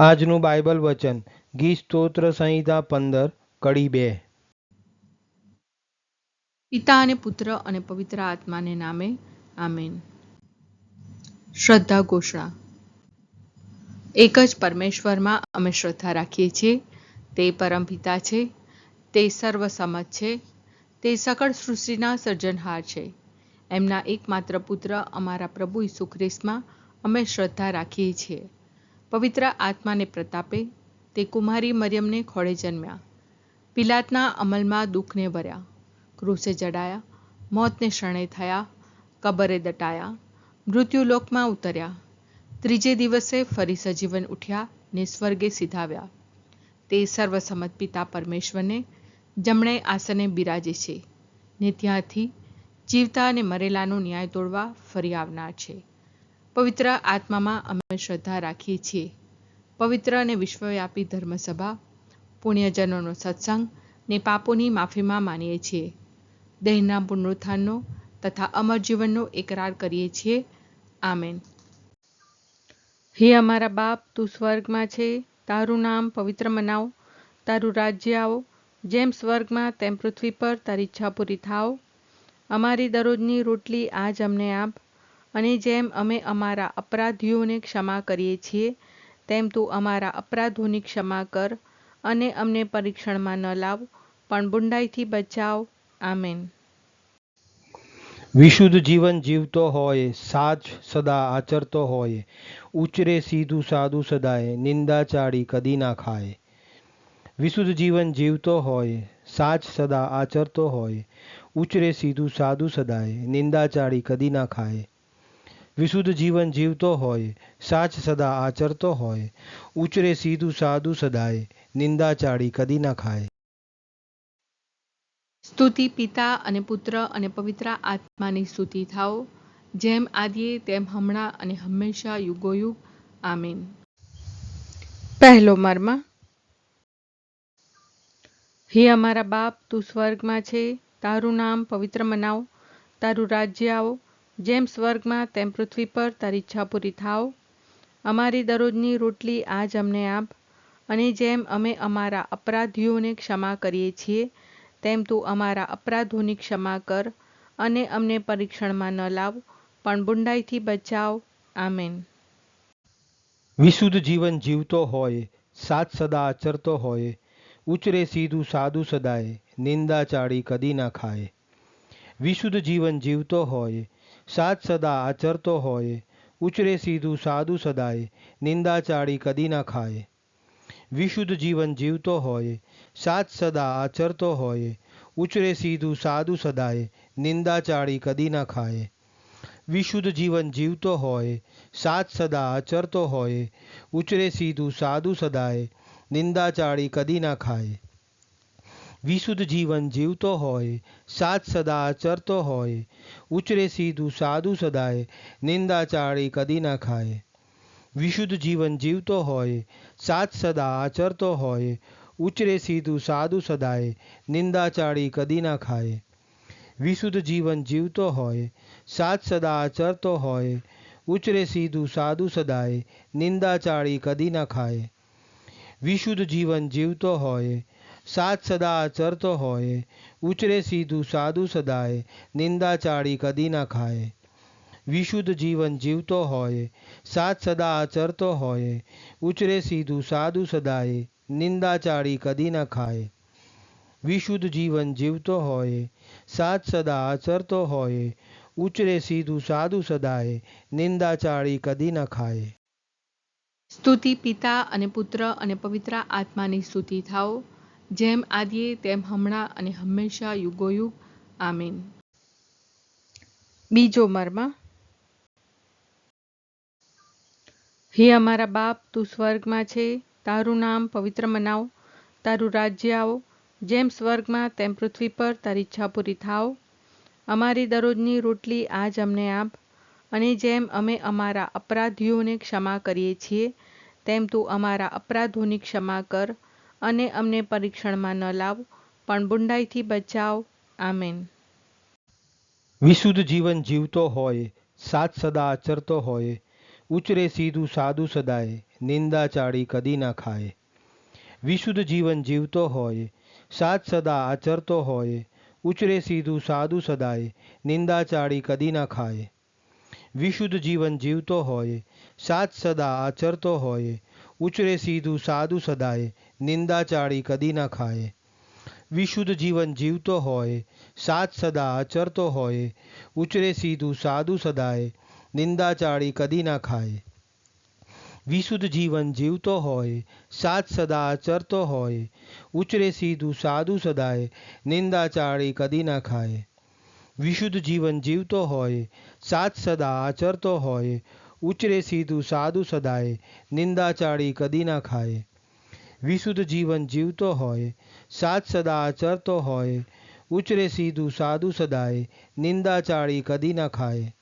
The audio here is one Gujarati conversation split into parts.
આજનું બાઇબલ વચન ગીત સ્તોત્ર સંહિતા 15 કડી 2. પિતા અને પુત્ર અને પવિત્ર આત્માને નામે આમેન. શ્રદ્ધા ઘોષણા. એક જ પરમેશ્વરમાં અમે શ્રદ્ધા રાખીએ છીએ. તે પરમપિતા છે, તે સર્વસમત છે, તે સકળ સૃષ્ટિના સર્જનહાર છે. એમના એકમાત્ર પુત્ર અમારા પ્રભુ ઈસુ ખ્રિસ્તમાં અમે શ્રદ્ધા રાખીએ છીએ. પવિત્ર આત્માને પ્રતાપે તે કુમારી મરિયમને ખોળે જન્મ્યા. પિલાતના અમલમાં દુઃખને ભર્યા, ક્રૂસે જડાયા, મોતને શરણે થયા, કબરે દટાયા, મૃત્યુલોકમાં ઉતર્યા, ત્રીજે દિવસે ફરી સજીવન ઉઠ્યા ને સ્વર્ગે સીધાવ્યા. તે સર્વસમત પિતા પરમેશ્વરને જમણે આસને બિરાજે છે ને ત્યાંથી જીવતા અને મરેલાનો ન્યાય તોડવા ફરી આવનાર છે. પવિત્ર આત્મામાં અમે શ્રદ્ધા રાખીએ છીએ. પવિત્ર અને વિશ્વવ્યાપી ધર્મસભા, પુણ્યજનોનો સત્સંગ ને પાપોની માફીમાં માનીએ છીએ. દેહના પુનરુત્થાનનો તથા અમર જીવનનો એકરાર કરીએ છીએ. આમેન. હે અમારા બાપ, તું સ્વર્ગમાં છે, તારું નામ પવિત્ર મનાવ, તારું રાજ્ય આવો, જેમ સ્વર્ગમાં તેમ પૃથ્વી પર તારી ઈચ્છા પૂરી થાવ. અમારી દરરોજની રોટલી આજ અમને આપ, અને જેમ અમે અમારા અપરાધીઓને ક્ષમા કરીએ છીએ તેમ તું અમારા અપરાધોની ક્ષમા કર, અને અમને પરીક્ષણમાં ન લાવ પણ બુંડાઈથી બચાવ. આમેન. વિશુદ્ધ જીવન જીવતો હોય, સાચ સદા આચરતો હોય, ઉચરે સીધું સાદું સદાય, નિંદા ચાડી કદી ના ખાય. વિશુદ્ધ જીવન જીવતો હોય, સાચ સદા આચરતો હોય, ઉચરે સીધું સાદું સદાય, નિંદા ચાડી કદી ના ખાય. વિશુદ્ધ જીવન જીવતો હોય, સાચ સદા આચરતો હોય, ઉચરે સીધું સાદું સદાય, નિંદા ચાડી કદી ના ખાય. સ્તુતિ પિતા અને પુત્ર અને પવિત્ર આત્માની સ્તુતિ થાઓ, જેમ આદિએ તેમ હમણાં અને હંમેશા યુગોયુગ. આમીન. પહેલો મર્મ. હે અમારા બાપ, તું સ્વર્ગમાં છે, તારું નામ પવિત્ર મનાવ, તારું રાજ્ય આવો, જેમ સ્વર્ગમાં તેમ પૃથ્વી પર તારી ઈચ્છા પૂરી થાવ. અમારી દરરોજની રોટલી આજ અમને આપ, અને જેમ અમે અમારા અપરાધીઓને ક્ષમા કરીએ છીએ તેમ તું અમારા અપરાધોની ક્ષમા કર, અને અમને પરીક્ષણમાં ન લાવ પણ બુંડાઈથી બચાવ. આમેન. વિશુદ્ધ જીવન જીવતો હોય, સાચ સદા આચરતો હોય, ઉચરે સીધું સાદું સદાય, નિંદા ચાડી કદી ના ખાય. વિશુદ્ધ જીવન જીવતો હોય, સાચ સદા આચરતો હોય, ઉચરે સીધું સાદું સદાય, નિંદા ચાડી કદી ના ખાય. વિશુદ્ધ જીવન જીવતો હોય, સાચ સદા આચરતો હોય, ઉચરે સીધું સાદું સદાય, નિંદા ચાડી કદી ના ખાય. વિશુદ્ધ જીવન જીવતો હોય, સાચ સદા આચરતો હોય, ઉચરે સીધું સાદું સદાય, નિંદા ચાડી કદી ના ખાય. વિશુદ્ધ જીવન જીવતો હોય, સાચ સદા આચરતો હોય, ઉચરે સીધું સાદું સદાય, નિંદા ચાડી કદી ના ખાય. વિશુદ્ધ જીવન જીવતો હોય, સાચ સદા આચરતો હોય, ઉચરે સીધું સાદું સદાય, નિંદા ચાડી કદી ના ખાય. વિશુદ્ધ જીવન જીવતો હોય, સાચ સદા આચરતો હોય, ઉચરે સીધું સાદું સદાય, નિંદા ચાડી કદી ના ખાય. વિશુદ્ધ જીવન જીવતો હોય, સાચ સદા આચરતો હોય, ઉચરે સીધું સાદું સદાય, નિંદા ચાડી કદી ના ખાય. વિશુદ્ધ જીવન જીવતો હોય, સાચ સદા આચરતો હોય, ઉચરે સીધું સાદું સદાય, નિંદા ચાડી કદી ના ખાય. વિશુદ્ધ જીવન જીવતો હોય, સાચ સદા આચરતો હોય, ઉચરે સીધું સાદું સદાય, નિંદા ચાડી કદી ના ખાય. સ્તુતિ પિતા અને પુત્ર અને પવિત્ર આત્માની સ્તુતિ થાઓ, જેમ આદિએ તેમ હમણાં અને હંમેશા યુગોયુગ. આમીન. બીજો મર્મ. હે અમારા બાપ, તું સ્વર્ગમાં છે, તારું નામ પવિત્ર મનાવ, તારું રાજ્ય આવો, જેમ સ્વર્ગમાં તેમ પૃથ્વી પર તારી ઈચ્છા પૂરી થાવ. અમારી દરરોજની રોટલી આજ અમને આપ, અને જેમ અમે અમારા અપરાધીઓને ક્ષમા કરીએ છીએ તેમ તું અમારા અપરાધોની ક્ષમા કર, અને અમને પરીક્ષણમાં ન લાવ પણ બુંડાઈથી બચાવ. આમેન. વિશુદ્ધ જીવન જીવતો હોય, સાચ સદા આચરતો હોય, ઉચરે સીધું સાદું સદાય, નિંદા ચાળી કદી ના ખાય. વિશુદ્ધ જીવન જીવતો હોય, સાત સદા આચરતો હોય, ઉચરે સીધું સાદું સદાય, નિંદા ચાળી કદી ના ખાય. વિશુદ્ધ જીવન જીવતો હોય, સાત સદા આચરતો હોય, ઉચરે સીધું સાદું સદાય, નિંદા ચાળી કદી ના ખાય. વિશુદ્ધ જીવન જીવતો હોય, સાત સદા આચરતો હોય, ઉચરે સીધું સાદું સદાય, નિંદા ચાળી કદી ના ખાય. વિશુદ્ધ જીવન જીવતો હોય, સાત સદા આચરતો હોય, ઉચરે સીધું સાદું સદાય, નિંદા ચાળી કદી ના ખાય. વિશુદ્ધ જીવન જીવતો હોય, સાત સદા આચરતો હોય, ઉચરે સીધું સાદું સદાય, નિંદા ચાળી કદી ના ખાય. વિશુદ્ધ જીવન જીવતો હોય, સાત સદા આચરતો હોય, ઉચરે સીધું સાદું સદાય, નિંદા ચાળી કદી ના ખાય.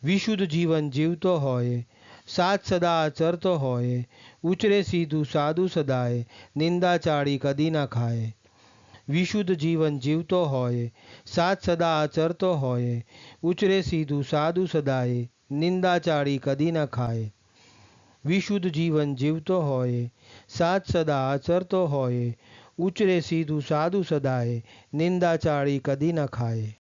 વિશુદ્ધ જીવન જીવતો હોય, સાત સદા આચરતો હોય, ઉચરે સીધું સાદું સદાય, નિંદા ચાળી કદી ના ખાય. વિશુદ્ધ જીવન જીવતો હોય, સાત સદા આચરતો હોય, ઉચરે સીધું સાદું સદાય, નિંદા ચાળી કદી ના ખાય. વિશુદ્ધ જીવન જીવતો હોય, સાત સદા આચરતો હોય, ઉચરે સીધું સાદું સદાય, નિંદા ચાળી કદી ના ખાય.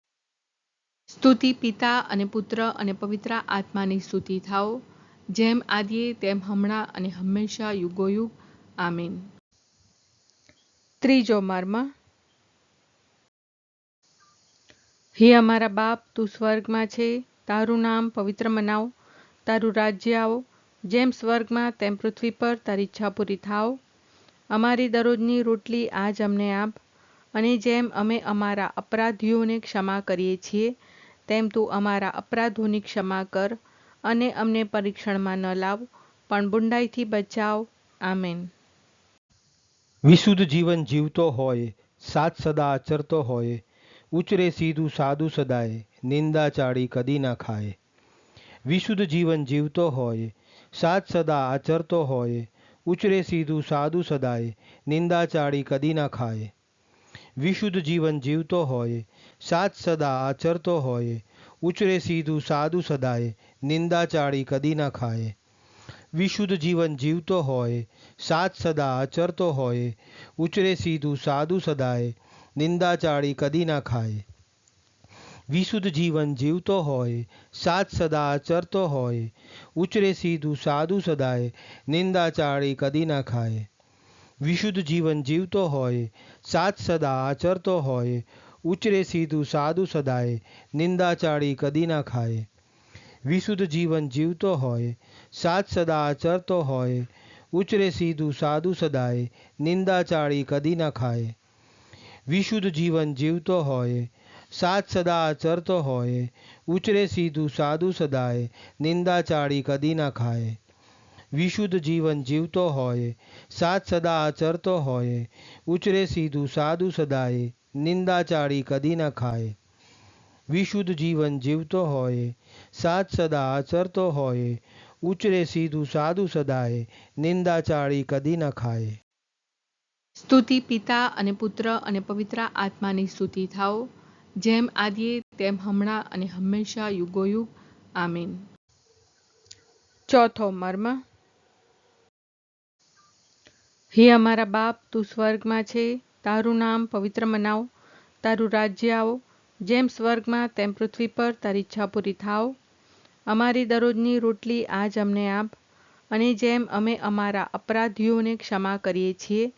સ્તુતિ પિતા અને પુત્ર અને પવિત્ર આત્માની સ્તુતિ થાઓ, જેમ આદિએ તેમ હમણાં અને હંમેશા યુગોયુગ. આમીન. ત્રીજો મર્મ. હે અમારા બાપ, તું સ્વર્ગમાં છે, તારું નામ પવિત્ર મનાવ, તારું રાજ્ય આવો, જેમ સ્વર્ગમાં તેમ પૃથ્વી પર તારી ઈચ્છા પૂરી થાવ. અમારી દરરોજની રોટલી આજ અમને આપ, અને જેમ અમે અમારા અપરાધીઓને ક્ષમા કરીએ છીએ, તેમ તું અમારા અપરાધોની ક્ષમા કર, અને અમને પરીક્ષણમાં ન લાવ, પણ બુંડાઈથી બચાવ. આમેન. વિશુદ્ધ જીવન જીવતો હોય, સાત સદા આચરતો હોય, ઉચરે સીધું સાદું સદાય, નિંદા ચાળી કદી ના ખાય. વિશુદ્ધ જીવન જીવતો હોય, સાત સદા આચરતો હોય, ઉચરે સીધું સાદું સદાય, નિંદા ચાળી કદી ના ખાય. વિશુદ્ધ જીવન જીવતો હોય, સાત સદા આચરતો હોય, ઉચરે સીધું સાદું સદાય, નિંદા ચાળી કદી ના ખાય. વિશુદ્ધ જીવન જીવતો હોય, સાત સદા આચરતો હોય, ઉચરે સીધું સાદું સદાય, નિંદા ચાળી કદી ના ખાય. વિશુદ્ધ જીવન જીવતો હોય, સાત સદા આચરતો હોય, ઉચરે સીધું સાદું સદાય, નિંદા ચાળી કદી ના ખાય. વિશુદ્ધ જીવન જીવતો હોય, સાત સદા આચરતો હોય, ઉચરે સીધું સાદું સદાય, નિંદા ચાળી કદી ના ખાય. વિશુદ્ધ જીવન જીવતો હોય, સાત સદા આચરતો હોય, ઉચરે સીધું સાદું સદાય, નિંદા ચાળી કદી ના ખાય. વિશુદ્ધ જીવન જીવતો હોય, સાત સદા આચરતો હોય, ઉચરે સીધું સાદું સદાય, નિંદા ચાળી કદી ના ખાય. વિશુદ્ધ જીવન જીવતો હોય, સાત સદા આચરતો હોય, ઉચરે સીધું સાદું સદાય, નિંદા ચાળી કદી ના ખાય. વિશુદ્ધ જીવન જીવતો હોય, સાત સદા આચરતો હોય, ઉચરે સીધું સાદું સદાય, નિંદા ચાળી કદી ના ખાય. સ્તુતિ પિતા અને પુત્ર અને પવિત્ર આત્માની સ્તુતિ થાઓ, જેમ આદિએ તેમ હમણાં અને હંમેશા યુગોયુગ. આમીન. ચોથો મર્મ. હે અમારા બાપ, તું સ્વર્ગમાં છે, તારું નામ પવિત્ર મનાવ, તારું રાજ્ય આવો, જેમ સ્વર્ગમાં તેમ પૃથ્વી પર તારી ઈચ્છા પૂરી થાવ. અમારી દરરોજની રોટલી આજ અમને આપ, અને જેમ અમે અમારા અપરાધીઓને ક્ષમા કરીએ છીએ,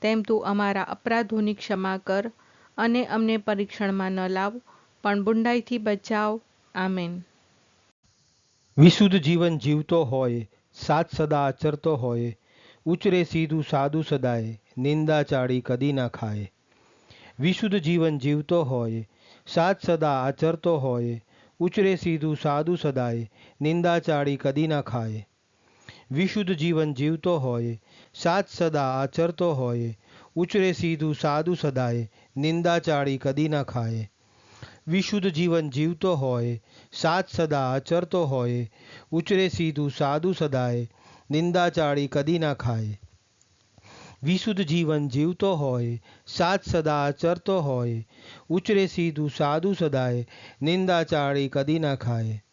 તેમ તું અમારા અપરાધોની ક્ષમા કર, અને અમને પરીક્ષણમાં ન લાવ, પણ બુંડાઈથી બચાવ. આમેન. વિશુદ્ધ જીવન જીવતો હોય, સાત સદા આચરતો હોય, ઉચરે સીધું સાદું સદાય, નિંદા ચાળી કદી ના ખાય. વિશુદ્ધ જીવન જીવતો હોય, સાત સદા આચરતો હોય, ઉચરે સીધું સાદું સદાય, નિંદા ચાળી કદી ના ખાય. વિશુદ્ધ જીવન જીવતો હોય, સાત સદા આચરતો હોય, ઉચરે સીધું સાદું સદાય, નિંદા ચાળી કદી ના ખાય. વિશુદ્ધ જીવન જીવતો હોય, સાત સદા આચરતો હોય, ઉચરે સીધું સાદું સદાય, નિંદા ચાળી કદી ના ખાય. વિશુદ્ધ જીવન જીવતો હોય, સાત સદા આચરતો હોય, ઉચરે સીધું સાદું સદાય, નિંદા ચાળી કદી ના ખાય.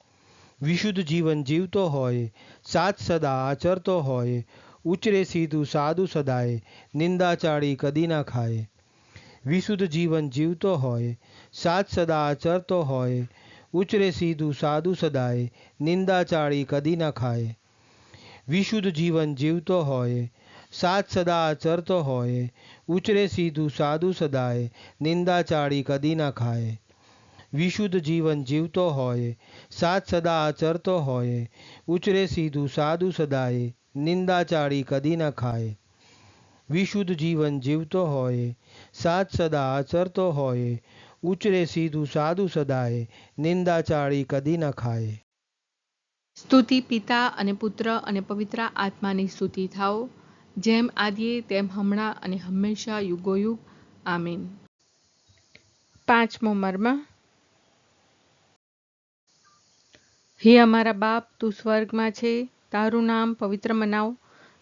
વિશુદ્ધ જીવન જીવતો હોય, સાત સદા આચરતો હોય, ઉચરે સીધું સાદું સદાય, નિંદા ચાળી કદી ના ખાય. વિશુદ્ધ જીવન જીવતો હોય, સાત સદા આચરતો હોય, ઉચરે સીધું સાદું સદાય, નિંદા ચાળી કદી ના ખાય. વિશુદ્ધ જીવન જીવતો હોય, સાત સદા આચરતો હોય, ઉચરે સીધું સાદું સદાય, નિંદા ચાળી કદી ના ખાય. વિશુદ્ધ જીવન જીવતો હોય, સાત સદા આચરતો હોય, ઉચરે સીધું સાદું સદાય, નિંદા ચાળી કદી ના ખાય. વિશુદ્ધ જીવન જીવતો હોય, સાત સદા આચરતો હોય, ઉચરે સીધું સાદું સદાય, નિંદા ચાળી કદી ના ખાય. સ્તુતિ પિતા અને પુત્ર અને પવિત્ર આત્માની સ્તુતિ થાઓ, જેમ આદિએ તેમ હમણાં અને હંમેશા યુગોયુગ. આમીન. પાંચમો મર્મ. હે અમારા બાપ, તું સ્વર્ગમાં છે, તારું નામ પવિત્ર મનાવ,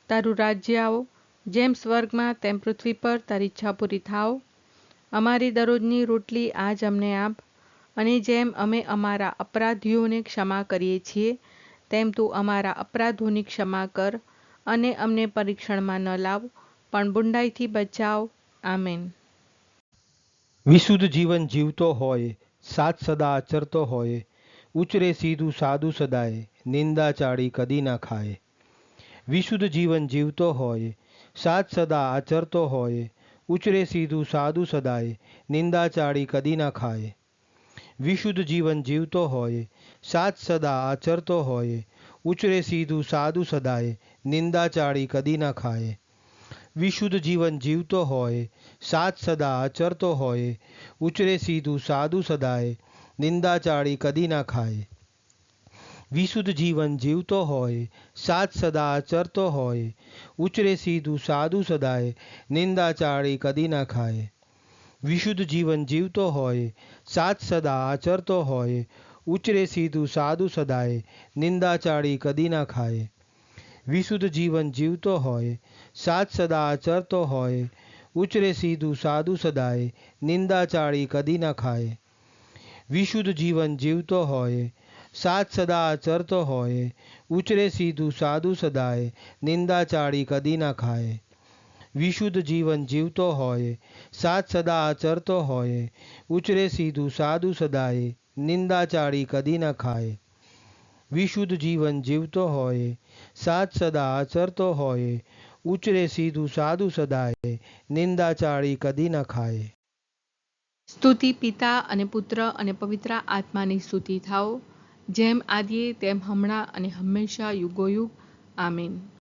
તારું રાજ્ય આવો, જેમ સ્વર્ગમાં તેમ પૃથ્વી પર તારી ઈચ્છા પૂરી થાવ. અમારી દરરોજની રોટલી આજ અમને આપ, અને જેમ અમે અમારા અપરાધીઓને ક્ષમા કરીએ છીએ, તેમ તું અમારા અપરાધોની ક્ષમા કર, અને અમને પરીક્ષણમાં ન લાવ, પણ બુંડાઈથી બચાવ. આમેન. વિશુદ્ધ જીવન જીવતો હોય, સાત સદા આચરતો હોય, ઉચરે સીધું સાદું સદાય, નિંદા ચાળી કદી ના ખાય. વિશુદ્ધ જીવન જીવતો હોય, સાત સદા આચરતો હોય, ઉચરે સીધું સાદું સદાય, નિંદા ચાળી કદી ના ખાય. વિશુદ્ધ જીવન જીવતો હોય, સાત સદા આચરતો હોય, ઉચરે સીધું સાદું સદાય, નિંદા ચાળી કદી ના ખાય. વિશુદ્ધ જીવન જીવતો હોય, સાત સદા આચરતો હોય, ઉચરે સીધું સાદું સદાય, નિંદા ચાળી કદી ના ખાય. વિશુદ્ધ જીવન જીવતો હોય, સાત સદા આચરતો હોય, ઉચરે સીધું સાદું સદાય, નિંદા ચાળી કદી ના ખાય. વિશુદ્ધ જીવન જીવતો હોય, સાત સદા આચરતો હોય, ઉચરે સીધું સાદું સદાય, નિંદા ચાળી કદી ના ખાય. વિશુદ્ધ જીવન જીવતો હોય, સાત સદા આચરતો હોય, ઉચરે સીધું સાદું સદાય, નિંદા ચાળી કદી ના ખાય. વિશુદ્ધ જીવન જીવતો હોય, સાત સદા આચરતો હોય, ઉચરે સીધું સાદું સદાય, નિંદા ચાળી કદી ના ખાય. વિશુદ્ધ જીવન જીવતો હોય, સાત સદા આચરતો હોય, ઉચરે સીધું સાદું સદાય, નિંદા ચાળી કદી ના ખાય. વિશુદ્ધ જીવન જીવતો હોય, સાત સદા આચરતો હોય, ઉચરે સીધું સાદું સદાય, નિંદા ચાળી કદી ના ખાય. સ્તુતિ પિતા અને પુત્ર અને પવિત્ર આત્માની સ્તુતિ થાઓ, જેમ આદિએ તેમ હમણાં અને હંમેશા યુગોયુગ. આમીન.